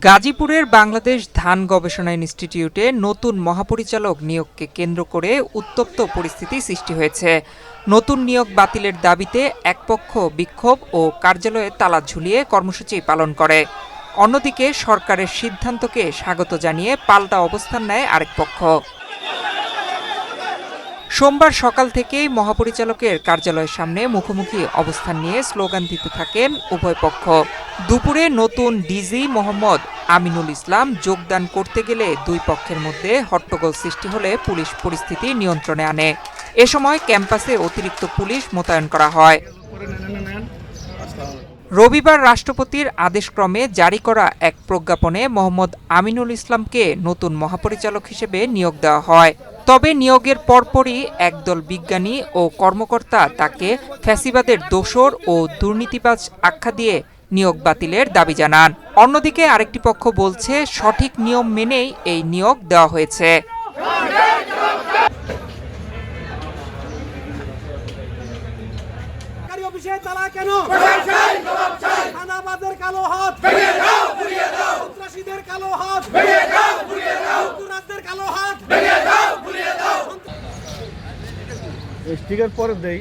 গাজীপুরের বাংলাদেশ ধান গবেষণা ইনস্টিটিউটে নতুন মহাপরিচালক নিয়োগকে কেন্দ্র করে উত্তপ্ত পরিস্থিতি সৃষ্টি হয়েছে। নতুন নিয়োগ বাতিলের দাবিতে একপক্ষ বিক্ষোভ ও কার্যালয়ে তালা ঝুলিয়ে কর্মসূচি পালন করে। অন্যদিকে সরকারের সিদ্ধান্তকে স্বাগত জানিয়ে পাল্টা অবস্থান নেয় আরেক পক্ষ। সোমবার সকাল থেকেই মহাপরিচালকের কার্যালয়ের সামনে মুখোমুখি অবস্থান নিয়ে স্লোগান দিতে থাকেন উভয় পক্ষ। দুপুরে নতুন ডিজি মোহাম্মদ আমিনুল ইসলাম যোগদান করতে গেলে দুই পক্ষের মধ্যে হট্টগোল সৃষ্টি হলে পুলিশ পরিস্থিতি নিয়ন্ত্রণে আনে। এ সময় ক্যাম্পাসে অতিরিক্ত পুলিশ মোতায়েন করা হয়। রবিবার রাষ্ট্রপতির আদেশক্রমে জারি করা এক প্রজ্ঞাপনে মোহাম্মদ আমিনুল ইসলামকে নতুন মহাপরিচালক হিসেবে নিয়োগ দেওয়া হয়। তবে নিয়োগের পরপরই একদল বিজ্ঞানী ও কর্মকর্তা তাকে ফ্যাসিবাদের দোসর ও দুর্নীতিবাজ আখ্যা দিয়ে নিয়োগ বাতিলের দাবি জানান। অন্যদিকে আরেকটি পক্ষ বলছে সঠিক নিয়ম মেনেই এই নিয়োগ দেওয়া হয়েছে। স্টিকার পরে দেই।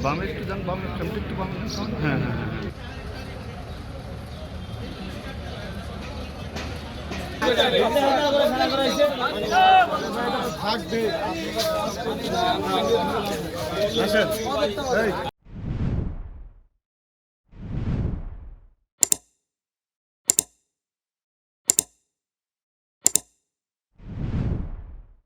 বামে একটু যান, বামে একটু বামে। হ্যাঁ হ্যাঁ হ্যাঁ থাকবে।